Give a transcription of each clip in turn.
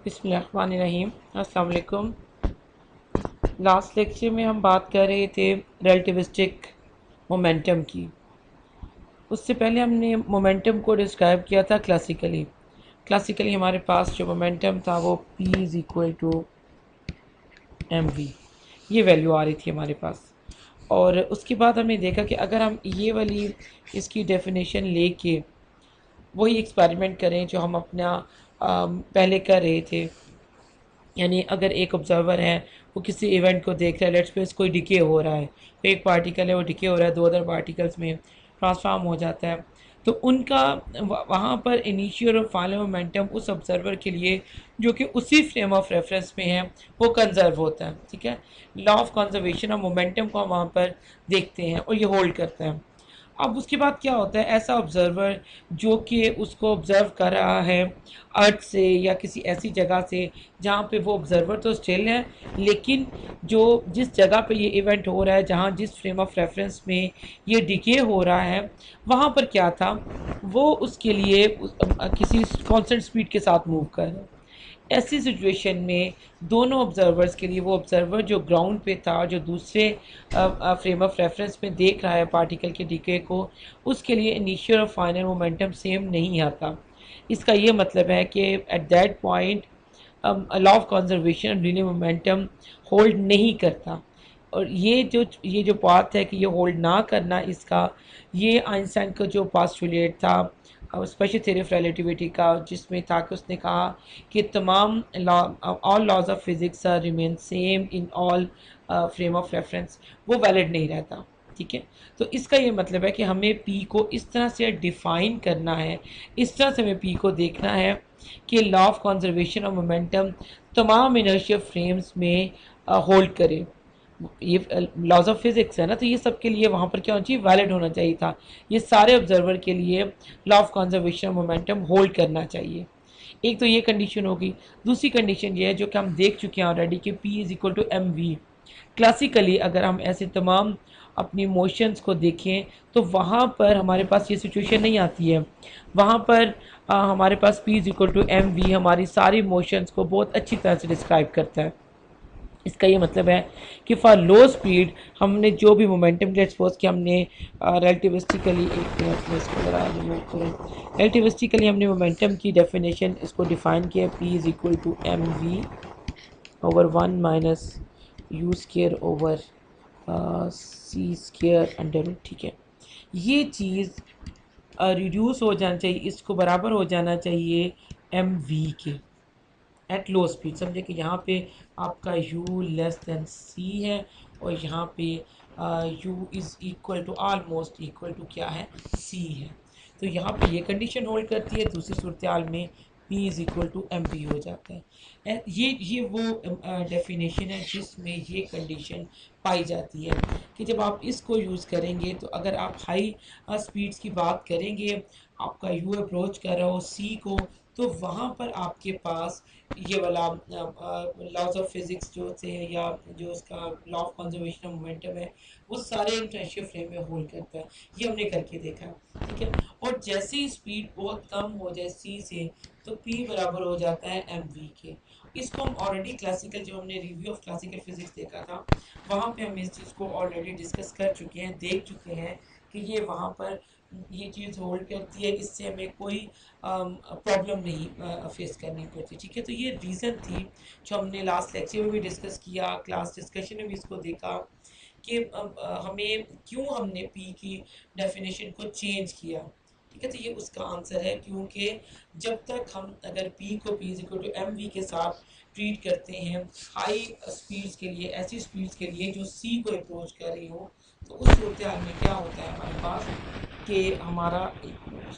बिस्मिल्लाहिर्रहमानिर्रहीम। अस्सलाम वालेकुम। लास्ट लेक्चर में हम बात कर रहे थे रिलेटिविस्टिक मोमेंटम की। उससे पहले हमने मोमेंटम को डिस्क्राइब किया था क्लासिकली हमारे पास जो मोमेंटम था वो P is equal to mv, ये वैल्यू आ रही थी हमारे पास। और उसके बाद हमने देखा कि अगर हम ये वाली इसकी डेफिनेशन लेके वही एक्सपेरिमेंट करें जो हम अपना पहले कर रहे थे, यानी अगर एक ऑब्जर्वर है वो किसी इवेंट को देख रहा है, लेट्स सपोज कोई डिके हो रहा है, तो एक पार्टिकल है वो डिके हो रहा है, दो अदर पार्टिकल्स में ट्रांसफॉर्म हो जाता है, तो उनका वहाँ पर इनिशियल और फाइनल मोमेंटम उस ऑब्जर्वर के लिए जो कि उसी फ्रेम ऑफ रेफरेंस में है वो कंजर्व होता है। ठीक है, law of conservation of momentum को हम वहाँ पर देखते हैं और ये होल्ड करता है। अब उसके बाद क्या होता है, ऐसा ऑब्जर्वर जो कि उसको ऑब्ज़र्व कर रहा है अर्थ से या किसी ऐसी जगह से जहाँ पे वो ऑब्जर्वर तो स्टिल है, लेकिन जो जिस जगह पे ये इवेंट हो रहा है, जहाँ जिस फ्रेम ऑफ रेफरेंस में ये डिके हो रहा है, वहाँ पर क्या था, वो उसके लिए किसी कांस्टेंट स्पीड के साथ मूव कर रहा है। ऐसी सिचुएशन में दोनों ऑब्जर्वर्स के लिए, वो ऑब्जर्वर जो ग्राउंड पे था जो दूसरे फ्रेम ऑफ रेफरेंस में देख रहा है पार्टिकल के डीके को, उसके लिए इनिशियल और फाइनल मोमेंटम सेम नहीं आता। इसका ये मतलब है कि at that point law of conservation linear momentum hold नहीं करता। और ये जो पाथ है कि ये होल्ड ना करना इसका, ये आइंस्टाइन का जो पास्टुलेट था स्पेशल थ्योरी ऑफ रिलेटिविटी का, जिसमें था कि उसने कहा कि तमाम law, all laws of physics are remain same in all frame of reference, वो वैलिड नहीं रहता। ठीक है, तो इसका ये मतलब है कि हमें पी को इस तरह से डिफ़ाइन करना है, इस तरह से हमें पी को देखना है कि law of conservation of momentum तमाम इनर्शियल फ्रेम्स में होल्ड करे। ये लॉज ऑफ फिज़िक्स है ना, तो ये सब के लिए वहाँ पर क्या होना चाहिए, वैलिड होना चाहिए था। ये सारे ऑब्जर्वर के लिए law of conservation of momentum hold करना चाहिए। एक तो ये कंडीशन होगी। दूसरी कंडीशन ये है जो कि हम देख चुके हैं ऑलरेडी कि P is equal to M V. Classically अगर हम ऐसे तमाम अपनी मोशंस को देखें तो वहाँ पर हमारे पास ये सिचुएशन नहीं आती है। वहाँ पर हमारे पास P is equal to M V हमारी सारी मोशंस को बहुत अच्छी तरह से डिस्क्राइब करता है। इसका ये मतलब है कि फॉर लो स्पीड हमने जो भी मोमेंटम के एक्सपोज किया, हमने रिलेटिविस्टिकली, एक मिनट में इसको ज़रा रिमूव करें, रिलेटिविस्टिकली हमने मोमेंटम की डेफिनेशन इसको डिफ़ाइन किया, P is equal to M V over 1 minus U square over C square under root. ठीक है, ये चीज़ रिड्यूस हो जाना चाहिए, इसको बराबर हो जाना चाहिए एम वी के एट लो स्पीड। समझे कि यहाँ पे आपका u लेस देन c है और यहाँ पे u is equal to almost equal to क्या है, c है। तो यहाँ पे ये कंडीशन होल्ड करती है, दूसरी सूरत हाल में p is equal to M V हो जाता है। ये वो डेफिनेशन है जिसमें ये कंडीशन पाई जाती है कि जब आप इसको यूज़ करेंगे, तो अगर आप हाई स्पीड्स की बात करेंगे, आपका यू अप्रोच कर रहा हो सी को, तो वहाँ पर आपके पास ये वाला लॉज ऑफ फिज़िक्स जो से है या जो उसका law of conservation of momentum है, वो सारे इंटरेंशियल फ्रेम में होल्ड करता है। ये हमने करके देखा। ठीक है, और जैसे ही स्पीड बहुत कम हो जाए सी से, तो पी बराबर हो जाता है एम वी के। इसको हम ऑलरेडी क्लासिकल, जो हमने रिव्यू ऑफ क्लासिकल फिजिक्स देखा था, वहाँ पे हम इस चीज़ को ऑलरेडी डिस्कस कर चुके हैं, देख चुके हैं कि ये वहाँ पर ये चीज़ होल्ड करती है, इससे हमें कोई प्रॉब्लम नहीं फेस करनी पड़ती। ठीक है, तो ये रीज़न थी जो हमने लास्ट लेक्चर में भी डिस्कस किया, क्लास डिस्कशन में भी इसको देखा कि हमें क्यों हमने पी की डेफिनेशन को चेंज किया। ठीक है, तो ये उसका आंसर है, क्योंकि जब तक हम अगर पी को P equal to M V के साथ ट्रीट करते हैं हाई स्पीड्स के लिए, ऐसी स्पीड्स के लिए जो सी को अप्रोच कर रही हो, तो उस सूरत हाल में क्या होता है हमारे पास कि हमारा, एक मिनट,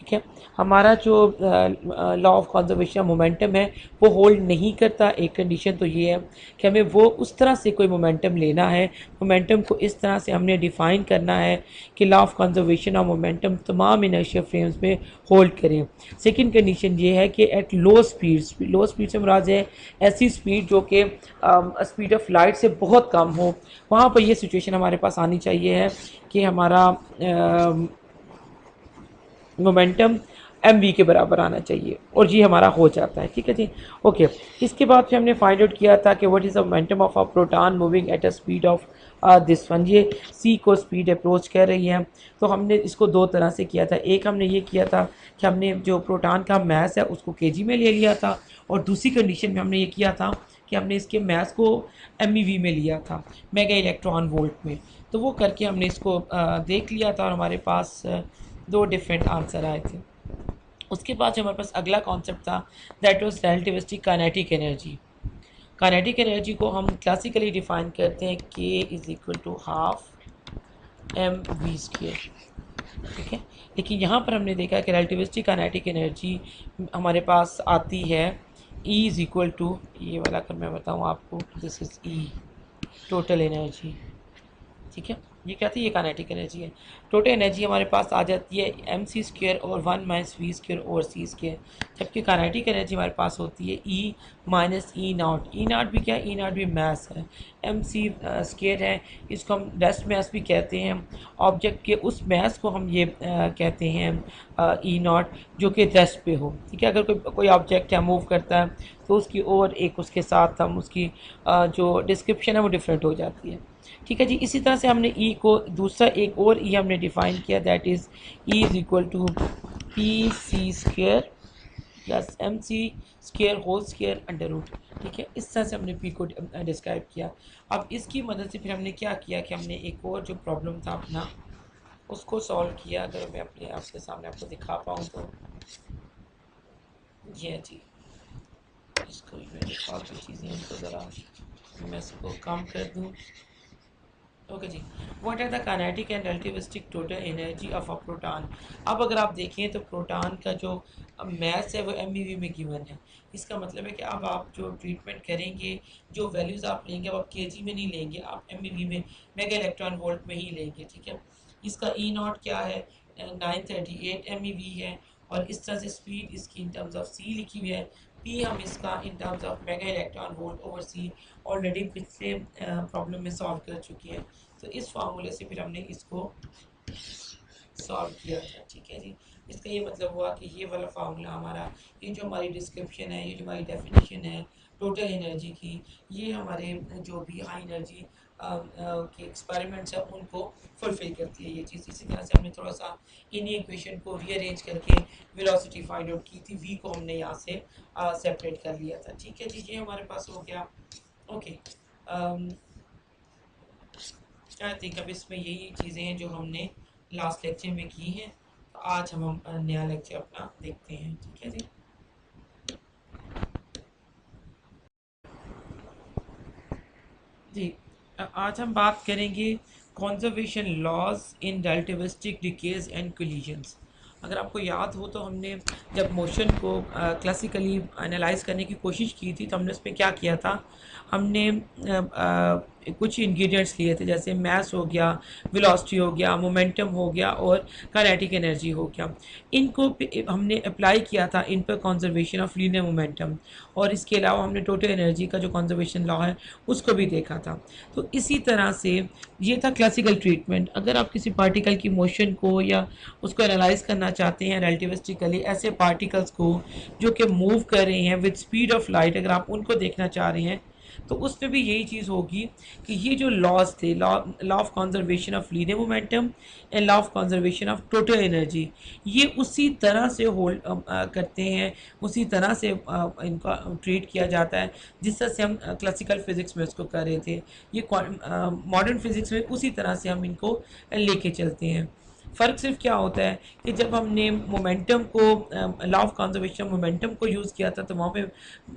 ठीक है। हमारा जो लॉ ऑफ कंजर्वेशन मोमेंटम है वो होल्ड नहीं करता। एक कंडीशन तो ये है कि हमें वो उस तरह से कोई मोमेंटम लेना है, मोमेंटम को इस तरह से हमने डिफ़ाइन करना है कि लॉ ऑफ कंजर्वेशन और मोमेंटम तमाम इनर्शिया फ्रेम्स में होल्ड करें। सेकंड कंडीशन ये है कि एट लो स्पीड से मुराद है ऐसी स्पीड जो कि स्पीड ऑफ लाइट से बहुत कम हो, वहाँ पर ये सिचुएशन हमारे पास आनी चाहिए है कि हमारा मोमेंटम एम वी के बराबर आना चाहिए, और ये हमारा हो जाता है। ठीक है जी, ओके। इसके बाद फिर हमने फाइंड आउट किया था कि what is the momentum of a proton moving at a speed of this one. ये सी को स्पीड अप्रोच कर रही है। तो हमने इसको दो तरह से किया था। एक हमने ये किया था कि हमने जो प्रोटॉन का मैस है उसको केजी में ले लिया था, और दूसरी कंडीशन में हमने ये किया था कि हमने इसके मैस को एमईवी में लिया था, मेगा इलेक्ट्रॉन वोल्ट में। तो वो करके हमने इसको देख लिया था और हमारे पास दो डिफरेंट आंसर आए थे। उसके बाद जो हमारे पास अगला कॉन्सेप्ट था that was relativistic kinetic energy. Kinetic energy को हम क्लासिकली डिफाइन करते हैं K is equal to half M V square. ठीक है, लेकिन यहाँ पर हमने देखा कि रिलेटिविस्टिक काइनेटिक एनर्जी हमारे पास आती है ई इज़ इक्वल टू, ये वाला अगर मैं बताऊँ आपको, this is E total energy. ठीक है, ये क्या थी, ये काइनेटिक एनर्जी है। टोटल एनर्जी हमारे पास आ जाती है एम सी स्क्वेयर और 1 माइनस वी स्क्वेयर और सी स्क्वेयर, जबकि काइनेटिक एनर्जी हमारे पास होती है E minus E naught. E naught भी क्या है, ई नॉट भी मैस है, एम सी स्क्वेयर है, इसको हम रेस्ट मैस भी कहते हैं। ऑब्जेक्ट के उस मैस को हम ये कहते हैं ई नॉट जो कि रेस्ट पे हो। ठीक है, अगर कोई ऑब्जेक्ट है मूव करता है तो उसकी और एक उसके साथ हम उसकी जो डिस्क्रिप्शन है वो डिफरेंट हो जाती है। ठीक है जी, इसी तरह से हमने ई को दूसरा एक और ई हमने डिफाइन किया, that is E is equal to P C square plus M C square whole square under root. ठीक है, इस तरह से हमने पी को डिस्क्राइब किया। अब इसकी मदद से फिर हमने क्या किया कि हमने एक और जो प्रॉब्लम था अपना उसको सॉल्व किया। अगर मैं अपने आपके सामने आपको दिखा पाऊँ तो ये जी, इसको भी मैं दिखा की चीज़ें इनको ज़रा मैं इसको कम कर दूँ। ओके जी, what are the kinetic and relativistic total energy of a proton. अब अगर आप देखें तो प्रोटॉन का जो मैस है वो एमईवी में गिवन है। इसका मतलब है कि अब आप जो ट्रीटमेंट करेंगे, जो वैल्यूज़ आप लेंगे अब आप केजी में नहीं लेंगे, आप एमईवी में मेगा इलेक्ट्रॉन वोल्ट में ही लेंगे। ठीक है, इसका ई नॉट क्या है, 938 एमईवी है, और इस तरह से स्पीड इसकी इन टर्म्स ऑफ सी लिखी हुई है। पी हम इसका in terms of mega electron volt over C already पिछले प्रॉब्लम में सॉल्व कर चुकी है। तो इस फार्मूले से फिर हमने इसको सॉल्व किया था। ठीक है जी, इसका ये मतलब हुआ कि ये वाला फार्मूला हमारा, ये जो हमारी डिस्क्रिप्शन है, ये जो हमारी डेफिनेशन है टोटल एनर्जी की, ये हमारे जो भी हाई एनर्जी के एक्सपेरिमेंट्स हैं उनको फुलफिल करती है ये चीज़। इसी तरह से हमने थोड़ा सा इन्हीं इक्वेशन को रीअरेंज करके वेलोसिटी फाइंड आउट की थी। वी को हमने यहाँ से सेपरेट कर लिया था। ठीक है जी, ये हमारे पास हो गया। ओके, आई थिंक अब इसमें यही चीज़ें हैं जो हमने लास्ट लेक्चर में की हैं। तो आज हम नया लेक्चर अपना देखते हैं। ठीक है जी, जी आज हम बात करेंगे conservation laws in relativistic decays and collisions. अगर आपको याद हो तो हमने जब मोशन को क्लासिकली एनालाइज करने की कोशिश की थी तो हमने उसमें क्या किया था, हमने कुछ इंग्रेडिएंट्स लिए थे, जैसे मैस हो गया, वेलोसिटी हो गया, मोमेंटम हो गया और काइनेटिक एनर्जी हो गया। इनको हमने अप्लाई किया था इन पर कंजर्वेशन ऑफ लीनियर मोमेंटम, और इसके अलावा हमने टोटल एनर्जी का जो कंजर्वेशन लॉ है उसको भी देखा था। तो इसी तरह से ये था क्लासिकल ट्रीटमेंट। अगर आप किसी पार्टिकल की मोशन को या उसको एनालाइज करना चाहते हैं रिलेटिविस्टिकली, ऐसे पार्टिकल्स को जो कि मूव कर रहे हैं विद स्पीड ऑफ लाइट, अगर आप उनको देखना चाह रहे हैं तो उसमें भी यही चीज़ होगी कि ये जो लॉज थे, law of conservation of linear momentum and law of conservation of total energy, ये उसी तरह से होल्ड करते हैं, उसी तरह से इनका ट्रीट किया जाता है जिस तरह से हम क्लासिकल फिज़िक्स में उसको कर रहे थे। ये मॉडर्न फिज़िक्स में उसी तरह से हम इनको लेके चलते हैं। फ़र्क सिर्फ क्या होता है कि जब हमने मोमेंटम को लॉ ऑफ कंजर्वेशन मोमेंटम को यूज़ किया था तो वहाँ पे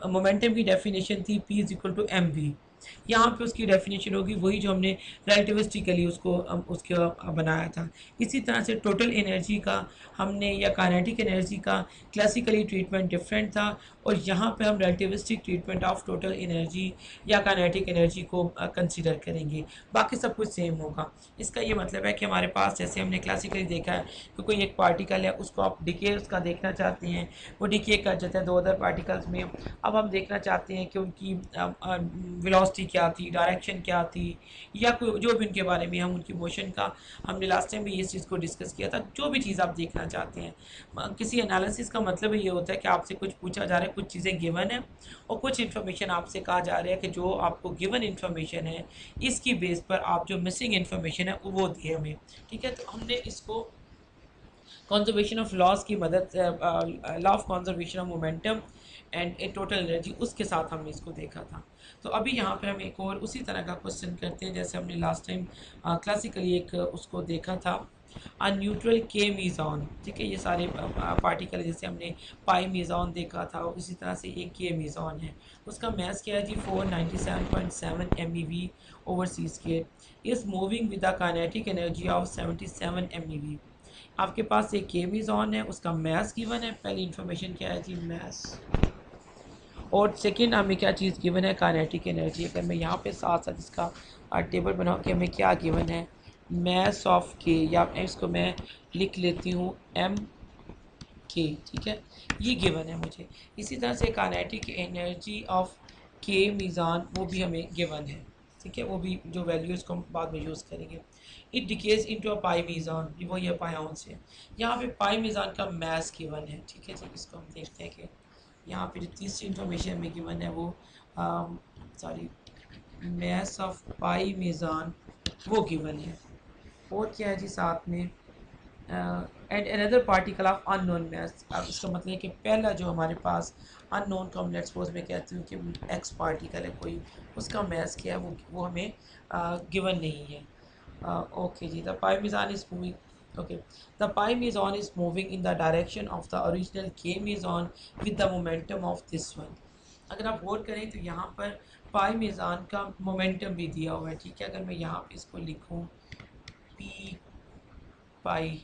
मोमेंटम की डेफिनेशन थी P is equal to M V. यहाँ पे उसकी डेफिनेशन होगी वही जो हमने रिलेटिविस्टिकली उसको बनाया था। इसी तरह से टोटल एनर्जी का हमने या काइनेटिक एनर्जी का क्लासिकली ट्रीटमेंट डिफरेंट था, और यहाँ पे हम relativistic treatment of total energy या काइनेटिक एनर्जी को कंसीडर करेंगे। बाकी सब कुछ सेम होगा। इसका ये मतलब है कि हमारे पास जैसे हमने क्लासिकली देखा है कि कोई एक पार्टिकल है, उसको आप डिके उसका देखना चाहते हैं, वो डिके कर जाता है दो अदर पार्टिकल्स में। अब हम देखना चाहते हैं कि उनकी वेलोसिटी क्या थी, डायरेक्शन क्या थी, या कोई जो भी उनके बारे में हम उनकी मोशन का, हमने लास्ट टाइम भी इस चीज़ को डिस्कस किया था। जो भी चीज़ आप देखना चाहते हैं, किसी एनालिसिस का मतलब ये होता है कि आपसे कुछ पूछा जा रहा है, कुछ चीज़ें गिवन है और कुछ इन्फॉर्मेशन आपसे कहा जा रहा है कि जो आपको गिवन इन्फॉर्मेशन है इसकी बेस पर आप जो मिसिंग इन्फॉर्मेशन है वो दिए हमें। ठीक है, तो हमने इसको कंजर्वेशन ऑफ लॉस की मदद से, law of conservation of momentum and A total energy, उसके साथ हमने इसको देखा था। तो अभी यहाँ पे हम एक और उसी तरह का क्वेश्चन करते हैं जैसे हमने लास्ट टाइम क्लासिकली एक उसको देखा था, अ न्यूट्रल के मीज़ॉन। ठीक है, ये सारे पार्टिकल जैसे हमने पाई मीज़ॉन देखा था, इसी तरह से एक के मीज़ॉन है। उसका मैथ क्या है जी, 497.7 MeV over C square is moving with the kinetic energy of 77 MeV। आपके पास एक के मीज़ॉन है, उसका मैथ गिवन है। पहली इन्फॉर्मेशन क्या है जी, मैथ, और सेकंड हमें क्या चीज़ गिवन है, काइनेटिक एनर्जी। अगर मैं यहाँ पे साथ साथ इसका टेबल बनाऊँ कि हमें क्या गिवन है, मैस ऑफ के, या इसको मैं लिख लेती हूँ एम के। ठीक है, ये गिवन है मुझे। इसी तरह से काइनेटिक एनर्जी ऑफ के मीज़ान वो भी हमें गिवन है। ठीक है, वो भी जो वैल्यू इसको हम बाद में यूज़ करेंगे। It decays into a pi meson, वो ये पाई से। यहाँ पे पाई मीज़ान का मैस गिवन है। ठीक है जी, इसको हम देखते हैं कि यहाँ पे जो तीसरी इंफॉर्मेशन हमें गिवन है वो sorry, mass of pi meson वो गिवन है। और क्या है जी साथ में, and another particle of unknown mass. अब इसका मतलब है कि पहला जो हमारे पास अननोन को हम लेट्स सपोज मैं कहती हूँ कि एक्स पार्टिकल है कोई, उसका मैस क्या है वो हमें गिवन नहीं है। ओके जी, the pi meson is moving, okay, the pi meson is moving in the direction of the original K meson with the momentum of this one. अगर आप गौर करें तो यहाँ पर पाई मीज़ान का मोमेंटम भी दिया हुआ है। ठीक है, अगर मैं यहाँ पे इसको लिखूँ पी पाई,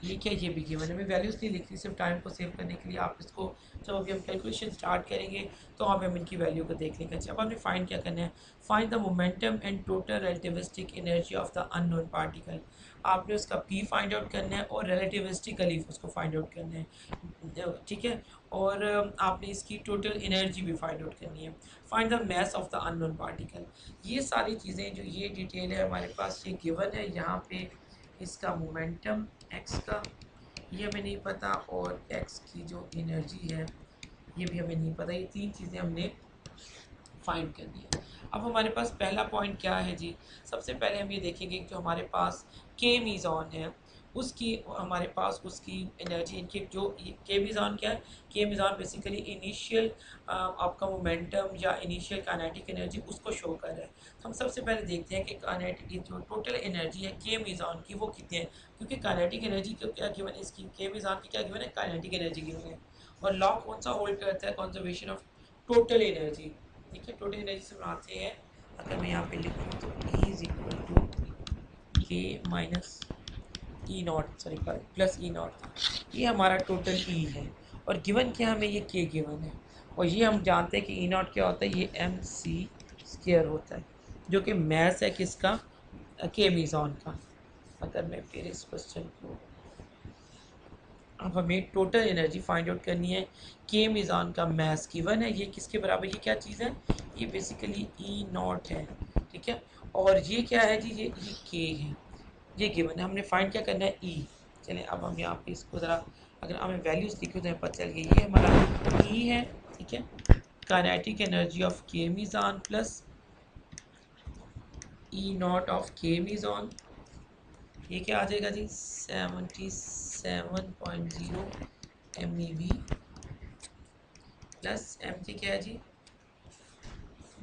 ये क्या, ये भी गिवन है। मैं वैल्यूज़ नहीं लिख रही, सिर्फ टाइम को सेव करने के लिए। आप इसको जब अभी हम कैलकुलेशन स्टार्ट करेंगे तो अब हम इनकी वैल्यू को देख लेंगे। अब हमने फाइंड क्या करना है, find the momentum and total relativistic energy of the unknown particle. आपने उसका पी फाइंड आउट करना है और रिलेटिविस्टिकली उसको फाइंड आउट करना है। ठीक है, और आपने इसकी टोटल एनर्जी भी फाइंड आउट करनी है। Find the mass of the unknown particle. ये सारी चीज़ें जो ये डिटेल है हमारे पास ये गिवन है। यहाँ पे इसका मोमेंटम एक्स का ये हमें नहीं पता, और एक्स की जो एनर्जी है ये भी हमें नहीं पता। ये तीन चीज़ें हमने फाइंड करनी है। अब हमारे पास पहला पॉइंट क्या है जी, सबसे पहले हम ये देखेंगे कि जो हमारे पास के मीज़ॉन है उसकी, हमारे पास उसकी एनर्जी, इनकी जो के मीज़ॉन क्या है, के मीज़ॉन बेसिकली इनिशियल आपका मोमेंटम या इनिशियल काइनेटिक एनर्जी उसको शो कर रहा है। तो हम सबसे पहले देखते हैं कि काइनेटिक जो टोटल एनर्जी है के मीज़ॉन की वो कितनी है, क्योंकि काइनेटिक एनर्जी को क्या गिवन है, इसकी के मीज़ॉन की क्या गिवन है, काइनेटिक एनर्जी गिवन है। और लॉ कौन सा होल्ड करता है, कंजर्वेशन ऑफ टोटल एनर्जी। ठीक है, टोटल एनर्जी से बनाते हैं। अगर मैं यहाँ पे लिखूँ तो E इज इक्वल टू के minus E not, sorry plus E not था। ये हमारा टोटल ई है, और गिवन क्या हमें, ये के गिवन है। और ये हम जानते हैं कि ई नॉट क्या होता है, ये एम सी स्क्र होता है, जो कि मैथ है किसका, के मीज़ॉन का। अगर मैं फिर इस क्वेश्चन को, अब हमें टोटल एनर्जी फाइंड आउट करनी है। के मीज़ान का मैस गिवन है, ये किसके बराबर, ये क्या चीज़ है, ये बेसिकली ई नॉट है। ठीक है, और ये क्या है जी, ये के है, ये गिवन है। हमने फाइंड क्या करना है, ई। चलें अब हम यहाँ पे इसको ज़रा, अगर हमें वैल्यूज़ लिखी तो हमें पता चल गई, ये हमारा ई है। ठीक है, काइनेटिक एनर्जी ऑफ के मीज़ान प्लस ई नॉट ऑफ के मीज़ान, ये क्या आ जाएगा जी, 77.0 MeV प्लस एम के क्या है जी,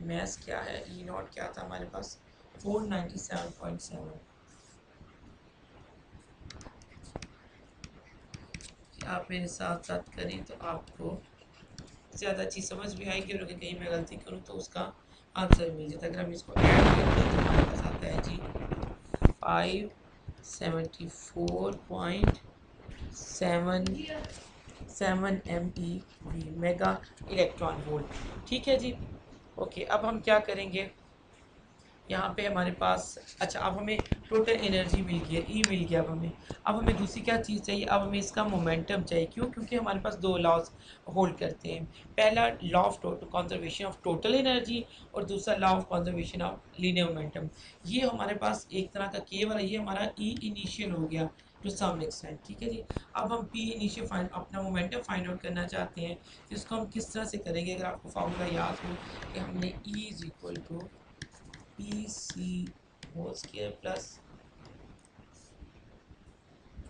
मैस क्या है, ई नॉट क्या था हमारे पास, 497.7। आप मेरे साथ साथ करें तो आपको ज़्यादा अच्छी समझ भी आएगी, और अगर कहीं मैं गलती करूँ तो उसका आंसर मिल जाता है। अगर हम इसको ऐड करते हैं तो हमारे पास आता है जी 574.7 मेगा इलेक्ट्रॉन वोल्ट। ठीक है जी। ओके, अब हम क्या करेंगे, यहाँ पे हमारे पास, अच्छा अब हमें टोटल एनर्जी मिल गई, ई मिल गया अब हमें दूसरी क्या चीज़ चाहिए, अब हमें इसका मोमेंटम चाहिए। क्यों? क्योंकि हमारे पास दो लॉज होल्ड करते हैं। पहला law of conservation of total energy और दूसरा law of conservation of linear momentum. ये हमारे पास एक तरह का केवल ये हमारा ई इनिशियल हो गया टू सम एक्सटेंट। ठीक है जी। अब हम पी इनिशियल फाइंड अपना मोमेंटम फाइंड आउट करना चाहते हैं, तो इसको हम किस तरह से करेंगे? अगर आपको फार्मूला याद हो कि हमने E is equal to P C whole square plus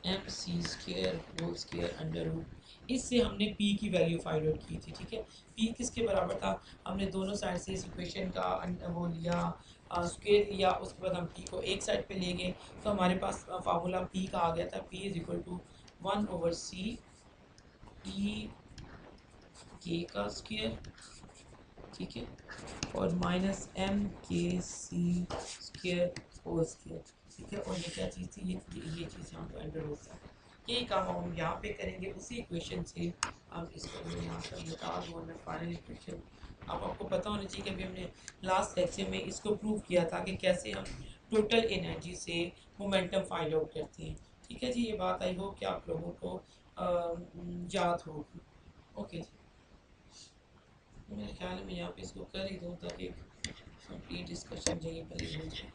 M C square whole square under root, इससे हमने p की वैल्यू फाइंड आउट की थी। ठीक है, p किसके बराबर था? हमने दोनों साइड से इस इक्वेशन का वो लिया, स्क्वायर लिया, उसके बाद हम p को एक साइड पे ले गए, तो हमारे पास फार्मूला p का आ गया था, p is equal to 1/c e k का स्क्वायर। ठीक है, और माइनस एम के सी स्क्वायर होल स्क्वायर। ठीक है, और ये क्या चीज़ थी? ये चीज़ यहाँ पे अंडर होता है। यही काम हम यहाँ पे करेंगे उसी इक्वेशन से। अब इसको मैं यहाँ पर बता दूँ, मैं फाइनल इक्वेशन अब आपको पता होना चाहिए कि अभी हमने लास्ट लेक्चर में इसको प्रूव किया था कि कैसे हम टोटल एनर्जी से मोमेंटम फाइंड आउट करते हैं। ठीक है जी, ये बात आई हो कि आप लोगों को याद होगी। ओके जी, मेरे ख्याल में यहाँ पे इसको कर ही दूँ ताकि कंप्लीट डिस्कशन यहीं पर ही हो जाए।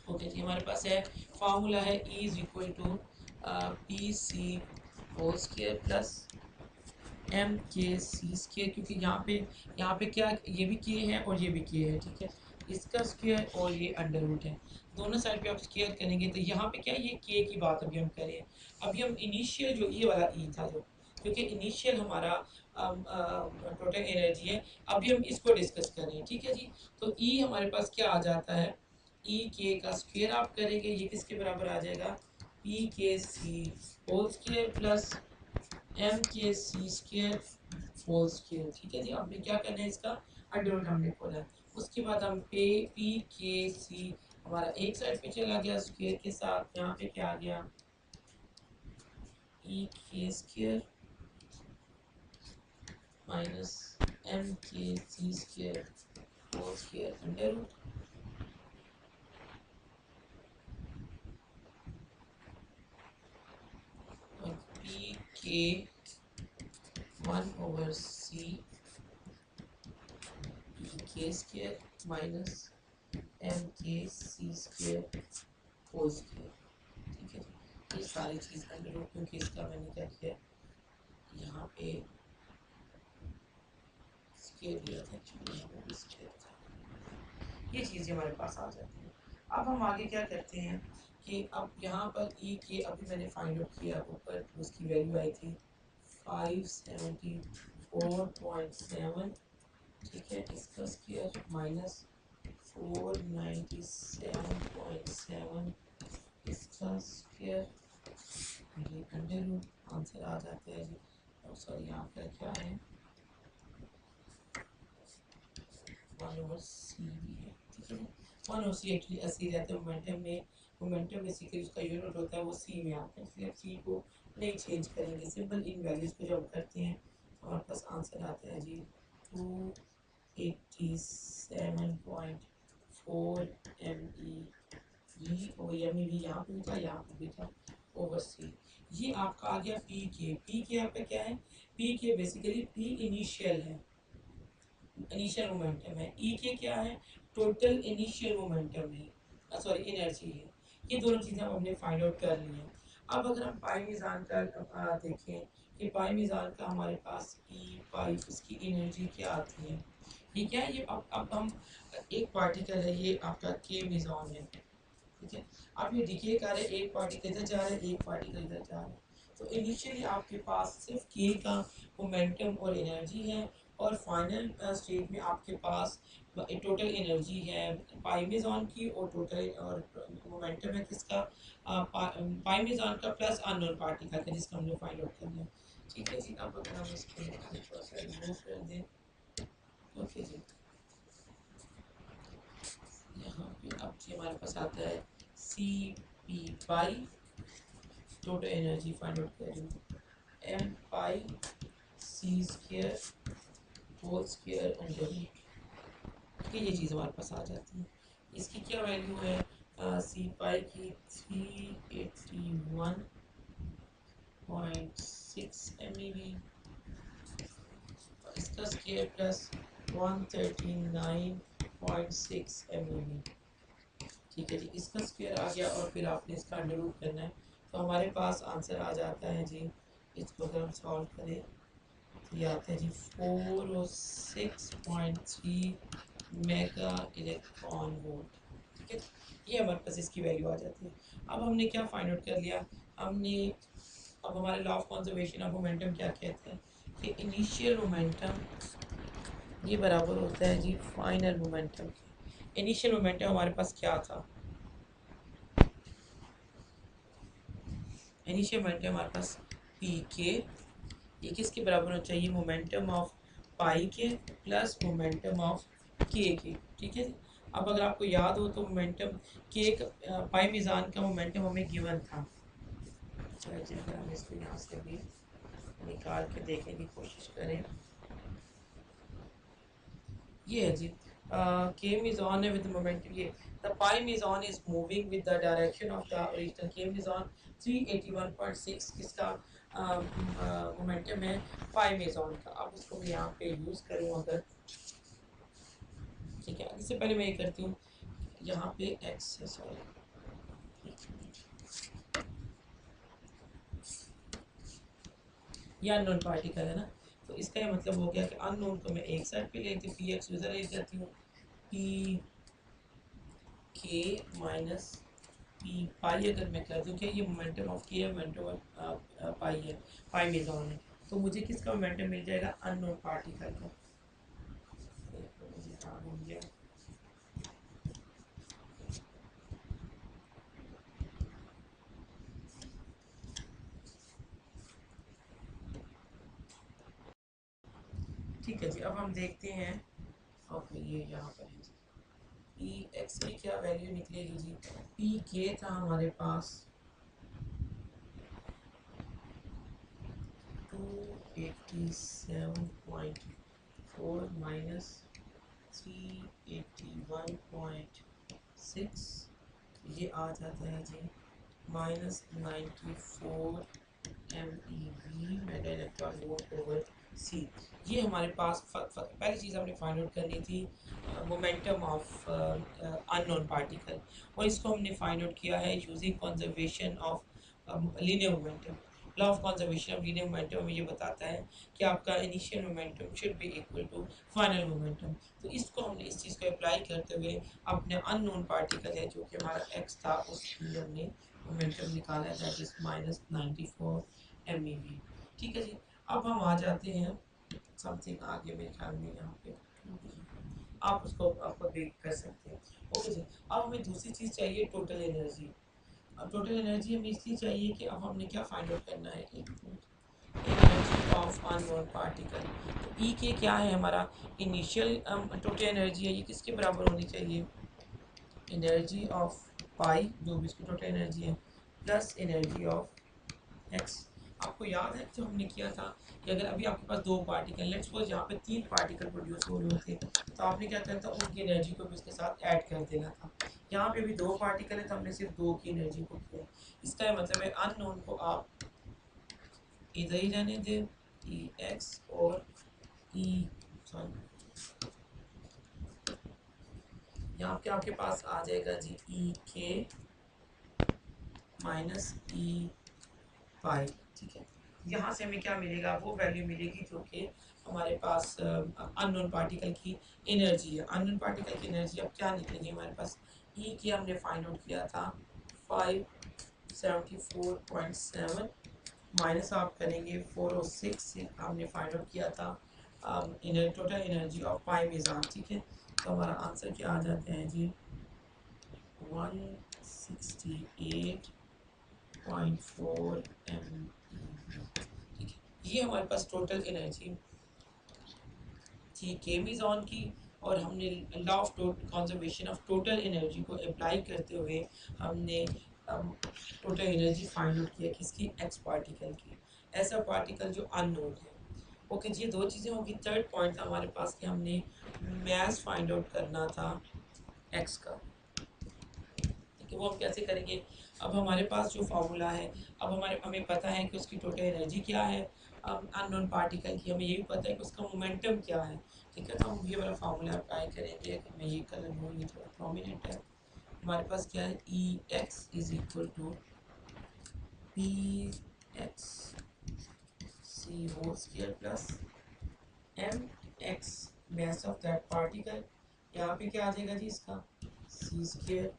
ओके जी, हमारे पास है फार्मूला है E is equal to P C whole square plus M के सी स्क्वायर, क्योंकि यहाँ पे क्या, ये भी के है और ये भी के है। ठीक है, इसका स्क्वायर और ये अंडर रूट है, दोनों साइड पे आप स्क्वायर करेंगे तो यहाँ पे क्या, ये के की बात अभी हम करें। अभी हम इनिशियल जो ये वाला ई था, जो क्योंकि इनिशियल हमारा टोटल एनर्जी है, अभी हम इसको डिस्कस करें। ठीक है जी, तो ई हमारे पास क्या आ जाता है, ई के का स्क्वायर आप करेंगे, ये किसके बराबर आ जाएगा, पी के सी होल स्क्वायर प्लस एम के सी स्क्वायर होल स्क्वायर। ठीक है जी, अब क्या करना है, इसका अंडर रूट हमने खोला है। उसके बाद हम पे पी के सी हमारा एक साइड पे चला गया स्क्वायर के साथ, यहाँ पे क्या आ गया, ई के स्क्वायर माइनस एम के C square whole square under root, और पी के 1/c के स्क्वायर माइनस एम के सी स्क्वायर होल स्क्वायर। ठीक है जी, ये सारी चीज़ अंडर रूट, क्योंकि इसका मैंने क्या किया, यहाँ पे स्क्वायर लिया था, एक्चुअली यहाँ पे भी स्क्वायर था। ये चीज़ें हमारे पास आ जाती हैं। अब हम आगे क्या करते हैं कि अब यहाँ पर ई के अभी मैंने फाइंड आउट किया ऊपर, उसकी वैल्यू आई थी 574.7। ठीक है, इसका स्क्वायर माइनस 497.7 इसका स्क्वायर, ये अंडर रूट, आंसर आ जाता है जी। और सॉरी, यहाँ पर क्या है, 1/c भी है। ठीक है, 1/c एक्चुअली अस्सी रहता है मोमेंटम में, मोमेंटम बेसिकली उसका यूनिट होता है वो सी में आता है, इसलिए सी को नहीं चेंज करेंगे, सिंपल इन वैल्यूज़ को जब करते हैं तो हमारे पास आंसर आता है जी 287.4 MeV, और एम भी यहाँ पे भी था, यहाँ पे भी था, ओवर सी। ये आपका आ गया पी के। पी के यहाँ पे क्या है, पी के बेसिकली पी इनिशियल है, इनिशियल मोमेंटम है। ई के क्या है, टोटल इनिशियल मोमेंटम है, सॉरी एनर्जी है। ये दोनों चीज़ें हमने फाइंड आउट कर ली हैं। अब अगर हम पाई मीज़ान का देखें कि पाई मीज़ान का हमारे पास ई पाई इसकी एनर्जी क्या आती है, ये क्या है, ये अब हम एक पार्टिकल है, ये आपका के मीज़ान है। ठीक है, आप ये देखिए कर रहे, एक पार्टिकल इधर जा रहा है, एक पार्टिकल इधर जा रहा है, तो इनिशियली आपके पास सिर्फ के का मोमेंटम और एनर्जी है, और फाइनल स्टेज में आपके पास टोटल एनर्जी है पाइमेजॉन की, और टोटल और मोमेंटम है किसका, पाइमेजॉन का प्लस अननोन पार्टिकल का, जिसका हमने फाइंड आउट करना है। ठीक है जी, अब अगर हम इसको थोड़ा सा रिमूव कर दें, ओके जी, यहाँ पे अब जी हमारे पास आता है C P pi, total energy find out कर रही हूँ, M pi C square whole square under root, ये चीज़ हमारे पास आ जाती है। इसकी क्या वैल्यू है सी पाई की 381.6 MeV, इसका स्क्वायर प्लस 139.6 MeV। ठीक है जी, इसका स्क्वायर आ गया और फिर आपने इसका अंडर रूट करना है, तो हमारे पास आंसर आ जाता है जी। इसको अगर हम सॉल्व करें तो ये आता है जी 406.3 मेगा इलेक्ट्रॉन वोल्ट। ठीक है, ये हमारे पास इसकी वैल्यू आ जाती है। अब हमने क्या फाइंड आउट कर लिया, हमने अब हमारे law of conservation of momentum क्या कहते हैं कि इनिशियल मोमेंटम ये बराबर होता है जी फाइनल मोमेंटम के। इनिशियल मोमेंटम हमारे पास क्या था, इनिशियल मोमेंटम हमारे पास पी के, ये किसके बराबर होना चाहिए, मोमेंटम ऑफ पाई के प्लस मोमेंटम ऑफ के। ठीक है जी, अब अगर आपको याद हो तो मोमेंटम के पाई मीज़ान का मोमेंटम हमें गिवन था। चलिए जी, अगर हम इसको यहाँ से भी निकाल के देखने की कोशिश करें, ये है जी k meson है with momentum, ये the pi meson is moving with the direction of the original k meson 381.6 किसका मोमेंटम है pi meson का। अब उसको मैं यहाँ पे यूज़ करूँ अगर, ठीक है, इससे पहले मैं ये करती हूँ, यहाँ पे x है, सॉरी ये अननोन पार्टिकल है ना, तो इसका ये मतलब हो गया कि अननोन को मैं एक साइड पे लेती हूँ, पी एक्स उधर ले जाती हूँ, पी के माइनस पी पाई अगर मैं कर दूँ, क्या ये मोमेंटम ऑफ के मोमेंटम ऑफ पाई है, पाई मेजॉन है, तो मुझे किसका मोमेंटम मिल जाएगा, अननोन पार्टिकल का। मुझे काम हो गया, ठीक है जी, अब हम देखते हैं, ओके ये यहाँ पर है जी, पी एक्स की क्या वैल्यू निकलेगी जी, पी के था हमारे पास 287.4 माइनस 381.6, ये आ जाता है जी -94 MeV mega electron volt over C. ये हमारे पास पहली चीज़ हमने फाइंड आउट करनी थी मोमेंटम ऑफ अननोन पार्टिकल, और इसको हमने फाइंड आउट किया है using conservation of linear momentum. Law of conservation of linear momentum हमें ये बताता है कि आपका initial momentum should be equal to final momentum. तो इसको हमने इस चीज़ को अप्लाई करते हुए अपने अननोन पार्टिकल है जो कि हमारा एक्स था, उसकी हमने मोमेंटम निकाला है, दैट इज -94 MeV। ठीक है जी, अब हम आ जाते हैं समथिंग आगे, मेरे ख्याल में यहाँ पे आप उसको आपको देख कर सकते हैं। ओके जी, अब हमें दूसरी चीज़ चाहिए टोटल एनर्जी। अब टोटल एनर्जी हमें इसलिए चाहिए कि अब हमने क्या फाइंड आउट करना है, एक एनर्जी ऑफ अननोन पार्टिकल। तो ई के क्या है हमारा इनिशियल टोटल एनर्जी है, ये किसके बराबर होनी चाहिए, एनर्जी ऑफ पाई जो भी इसकी टोटल एनर्जी है प्लस एनर्जी ऑफ एक्स। आपको याद है जो हमने किया था कि अगर अभी आपके पास दो पार्टिकल, लेट्स सपोज यहाँ पे 3 पार्टिकल प्रोड्यूस हो रहे होते, तो आपने क्या करना था, उनकी एनर्जी को भी उसके साथ ऐड कर देना था। यहाँ पे भी 2 पार्टिकल है तो हमने सिर्फ 2 की एनर्जी को किया। इसका मतलब है अननोन को आप इधर ही रहने दें, ई एक्स और ई सॉरी, यहाँ पे आपके पास आ जाएगा जी ई के माइनस ई पाई। ठीक है, यहाँ से हमें क्या मिलेगा, वो वैल्यू मिलेगी जो कि हमारे पास अननोन पार्टिकल की एनर्जी है। अननोन पार्टिकल की एनर्जी अब क्या निकलेगी हमारे पास, ई की हमने फाइंड आउट किया था 574.7 माइनस आप करेंगे 406 से हमने फाइंड आउट किया था टोटल एनर्जी ऑफ पाई मीज़ान। ठीक है, तो हमारा आंसर क्या आ जाते हैं जी 168.4 MeV। ठीक है, ये हमारे पास टोटल एनर्जी थी के मीज़ॉन की, और हमने law of conservation of total energy को अप्लाई करते हुए हमने टोटल एनर्जी फाइंड आउट किया किसकी, एक्स पार्टिकल की, ऐसा पार्टिकल जो अननोन है। ओके जी, दो चीज़ें होगी। थर्ड पॉइंट था हमारे पास कि हमने मैथ फाइंड आउट करना था एक्स का, ठीक है। वो हम कैसे करेंगे, अब हमारे पास जो फार्मूला है, अब हमें पता है कि उसकी टोटल एनर्जी क्या है, अब अननोन पार्टिकल की हमें ये भी पता है कि उसका मोमेंटम क्या है, ठीक है। तो हम ये वाला फार्मूला अप्लाई करेंगे। मैं ये कलर लूँ, ये थोड़ा प्रोमिनेंट है। हमारे पास क्या है, E X is equal to P X C whole square plus M X mass of that particle. यहाँ पे क्या आ जाएगा जी, इसका C square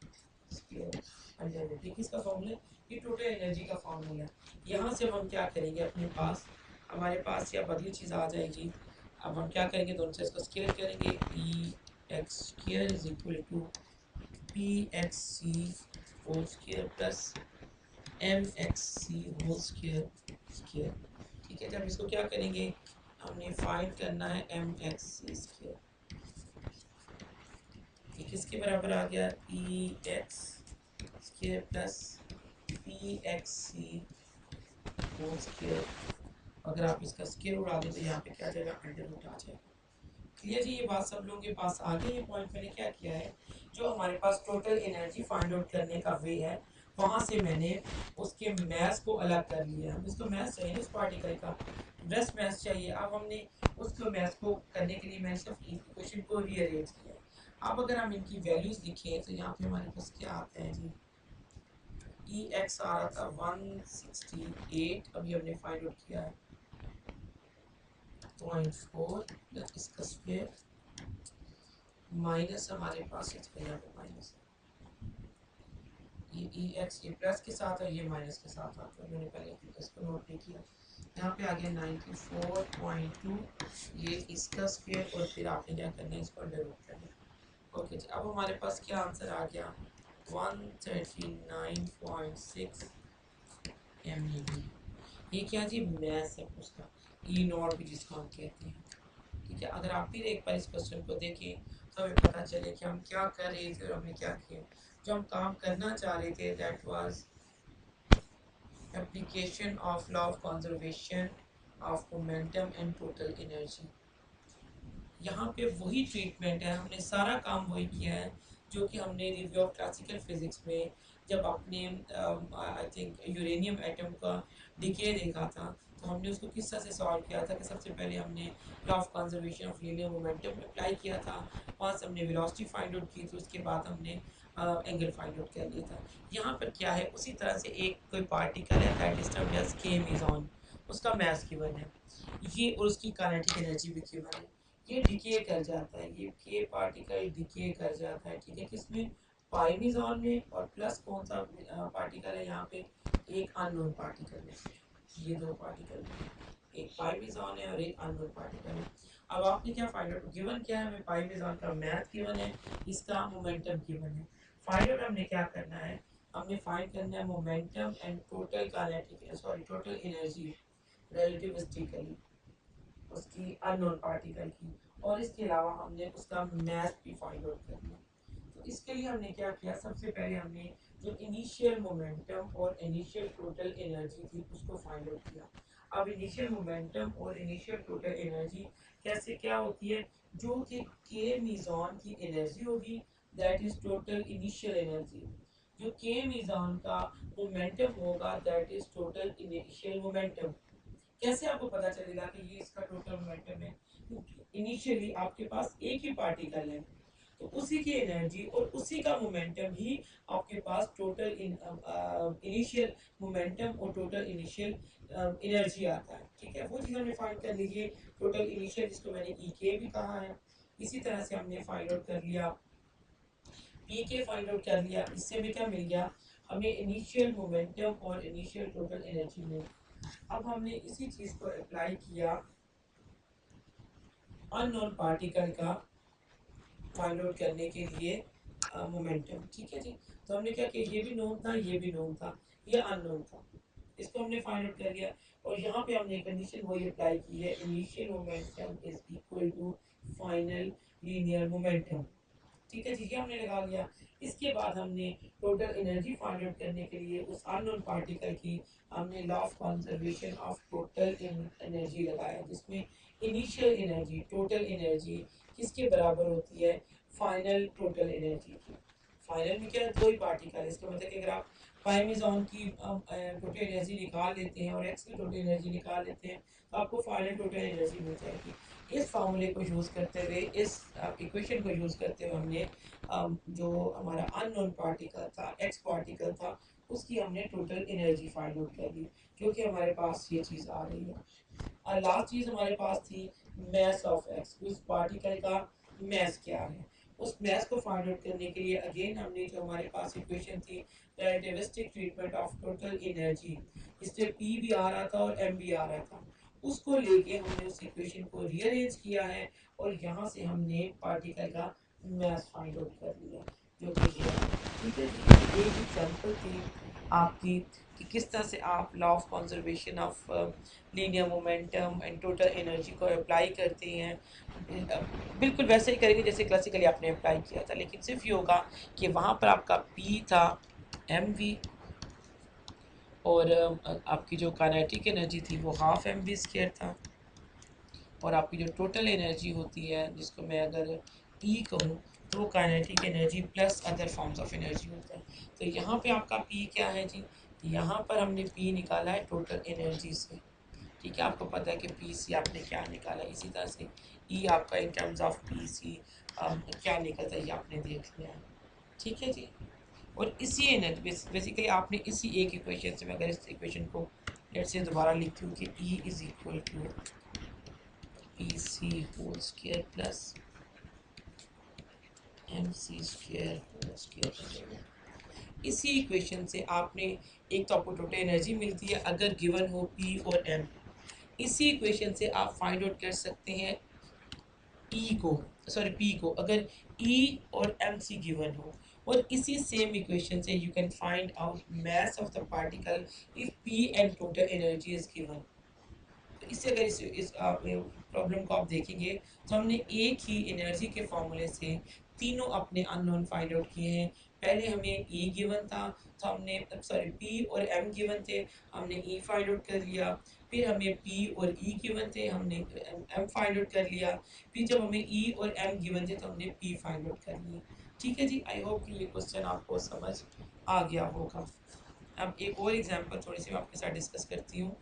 square under root, ठीक है। इसका फॉर्मूला, ये टोटल एनर्जी का फॉर्मूला है। यहाँ से हम क्या करेंगे, अपने पास हमारे पास या बदली चीज़ आ जाएगी। अब हम क्या करेंगे, दोनों से इसको स्क्वायर करेंगे। E X square is equal to P X C whole square plus M X C whole square square, ठीक है। जब इसको क्या करेंगे, हमने फाइंड करना है एम एक्स सी स्क्वायर, ये किसके बराबर आ गया, E X square plus P X C whole square. अगर आप इसका स्क्वायर उड़ा दें तो यहाँ पे क्या आ जाएगा, अंडर रूट आ जाएगा। क्लियर जी, ये बात सब लोगों के पास आ गई। ये पॉइंट मैंने क्या किया है, जो हमारे पास टोटल एनर्जी फाइंड आउट करने का वे है, वहाँ से मैंने उसके मैथ को अलग कर लिया। हम इसको मैथ चाहिए उस पार्टिकल का, ब्रेस्ट मैथ चाहिए। अब हमने उसको मैथ को करने के लिए मैंने सिर्फ इक्वेशन को रीअरेंज किया। अब अगर हम इनकी वैल्यूज लिखें तो यहाँ पे हमारे पास क्या आता है जी, ई एक्स आ रहा था 168, अभी हमने फाइंड आउट किया है 0.4 प्लस इसका स्क्वायर माइनस हमारे पास यहाँ पे माइनस, ये ई एक्स ये प्लस के साथ और ये माइनस के साथ आता है। मैंने पहले इसको नोट नहीं किया। यहाँ पे आ गया 94.2, ये इसका स्क्वायर और फिर आपने क्या करना है, इसको अंडर रूट करना है। ओके जी, अब हमारे पास क्या आंसर आ गया, 139.6 MeV। ये क्या जी, मैथ है उसका, ई नॉट भी जिसको हम कहते हैं, ठीक है। अगर आप फिर एक बार इस क्वेश्चन को देखें तो हमें पता चले कि हम क्या कर रहे थे और हमने क्या किया। जो हम काम करना चाह रहे थे, that was application of law of conservation of momentum and total energy. यहाँ पे वही ट्रीटमेंट है, हमने सारा काम वही किया है जो कि हमने रिव्यू ऑफ क्लासिकल फिजिक्स में जब आपने आई थिंक यूरेनियम एटम का डिके देखा था, तो हमने उसको किस तरह से सॉल्व किया था कि सबसे पहले हमने law of conservation of linear momentum apply किया था, वहाँ से हमने वेलोसिटी फाइंड आउट की थी, उसके बाद हमने एंगल फाइंड आउट कर लिया था। यहाँ पर क्या है, उसी तरह से एक कोई पार्टिकल है दैट इज टर्म्ड एज के मीज़ॉन, उसका मास गिवन है ये, और उसकी काइनेटिक एनर्जी भी गिवन है। ये डिके कर जाता है, ये के पार्टिकल डिके कर जाता है, ठीक है। किसमें, पाई मीज़ॉन में, और प्लस कौन सा पार्टिकल है यहाँ पे, एक अननोन पार्टिकल है। ये दो पार्टिकल है, एक पाई मीज़ॉन है और एक अननोन पार्टिकल है। अब आपने क्या फाइंड आउट, गिवन क्या है, हमें पाई मीज़ॉन का मैथ गिवन है, इसका मोमेंटम गिवन है। फाइंड आउट हमने क्या करना है, हमने फाइंड करना है momentum and total kinetic sorry total energy relativistically उसकी अननोन पार्टिकल की, और इसके अलावा हमने उसका मैथ भी फाइंड आउट करना। तो इसके लिए हमने क्या किया, सबसे पहले हमने जो इनिशियल मोमेंटम और इनिशियल टोटल एनर्जी थी उसको फाइंड आउट किया। अब इनिशियल मोमेंटम और इनिशियल टोटल एनर्जी कैसे क्या होती है, जो कि के मीज़ॉन की एनर्जी होगी, that is total initial energy. जो के मीज़ॉन का मोमेंटम होगा, that is total initial momentum. कैसे आपको पता चलेगा कि ये इसका टोटल मोमेंटम है, इनिशियली आपके पास एक ही पार्टिकल है, तो उसी की एनर्जी और उसी का मोमेंटम ही आपके पास टोटल इनिशियल मोमेंटम और टोटल इनिशियल एनर्जी आता है, ठीक है। वो चीज़ हमने फाइंड कर लीजिए, टोटल इनिशियल जिसको मैंने ई के भी कहा है। इसी तरह से हमने फाइंड आउट कर लिया, पी के फाइंड आउट कर लिया, इससे भी क्या मिल गया हमें, इनिशियल मोमेंटम और इनिशियल टोटल एनर्जी में। अब हमने इसी चीज़ को अप्लाई किया अननोन पार्टिकल का फाइंड आउट करने के लिए मोमेंटम, ठीक है जी। तो हमने क्या किया, ये भी नोन था, ये भी नोन था, ये अननोन था, इसको हमने फाइंड आउट कर लिया। और यहाँ पे हमने कंडीशन वही अप्लाई की है, initial momentum is equal to final linear momentum. ठीक है जी, ये हमने लगा लिया। इसके बाद हमने टोटल एनर्जी फाइंड आउट करने के लिए उस अननोन पार्टिकल की हमने law of conservation of total energy लगाया, जिसमें इनिशियल एनर्जी टोटल एनर्जी किसके बराबर होती है, फाइनल टोटल एनर्जी की। फाइनल में क्या है, दो ही पार्टिकल है, इसका मतलब कि अगर आप पाई मेजॉन की टोटल एनर्जी निकाल लेते हैं और एक्स की टोटल एनर्जी निकाल लेते हैं तो आपको फाइनल टोटल एनर्जी मिल जाएगी। इस फार्मूले को यूज़ करते हुए, इस इक्वेशन को यूज़ करते हुए हमने जो हमारा अननोन पार्टिकल था, एक्स पार्टिकल था, उसकी हमने टोटल एनर्जी फाइंड आउट कर ली, क्योंकि हमारे पास ये चीज़ आ रही है। और लास्ट चीज़ हमारे पास थी मैस ऑफ एक्स, उस पार्टिकल का मैस क्या है। उस मैस को फाइंड आउट करने के लिए अगेन हमने जो हमारे पास इक्वेशन थी relativistic treatment of total energy, इसमें पी भी आ रहा था और एम भी आ रहा था, उसको लेके हमने उस इक्वेशन को रीअरेंज किया है और यहाँ से हमने पार्टिकल का मैस फाइंड आउट कर लिया, जो कि ये है। ठीक है जी, एक एग्जांपल थी आपकी कि किस तरह से आप law of conservation of linear momentum and total energy को अप्लाई करते हैं। बिल्कुल वैसे ही करेंगे जैसे क्लासिकली आपने अप्लाई किया था, लेकिन सिर्फ ये होगा कि वहाँ पर आपका पी था एम वी, और आपकी जो काइनेटिक एनर्जी थी वो हाफ एम वी स्क्वायर था, और आपकी जो टोटल एनर्जी होती है जिसको मैं अगर ई कहूँ तो वो kinetic energy plus other forms of energy होता है। तो यहाँ पे आपका पी क्या है जी, यहाँ पर हमने पी निकाला है टोटल एनर्जी से। ठीक है, आपको पता है कि पी सी आपने क्या निकाला, इसी तरह से ई आपका in terms of P C क्या निकलता है ये आपने देख लिया है। ठीक है जी, और इसी एनर्जी बेसिकली आपने इसी एक इक्वेशन से, मैं अगर इस इक्वेशन को लेट से दोबारा लिखती हूँ कि E is equal to P C whole square plus M C square whole square. इसी इक्वेशन से आपने, एक तो आपको टोटल एनर्जी मिलती है अगर गिवन हो पी और एम, इसी इक्वेशन से आप फाइंड आउट कर सकते हैं ई को, सॉरी पी को, अगर ई और एम सी गिवन हो, और इसी सेम इक्वेशन से you can find out mass of the particle if P and total energy is given. तो इससे अगर इस प्रॉब्लम को आप देखेंगे तो हमने एक ही एनर्जी के फॉर्मूले से तीनों अपने अननोन फाइंड आउट किए हैं। पहले हमें ई गिवन था तो हमने, सॉरी पी और एम गिवन थे, हमने ई फाइंड आउट कर लिया। फिर हमें पी और ई गिवन थे, हमने एम फाइंड आउट कर लिया। फिर जब हमें ई और एम गिवन थे तो हमने पी फाइंड आउट कर लिया। ठीक है जी, आई होप कि ये क्वेश्चन आपको समझ आ गया होगा। अब एक और एग्जांपल थोड़ी सी मैं आपके साथ डिस्कस करती हूँ।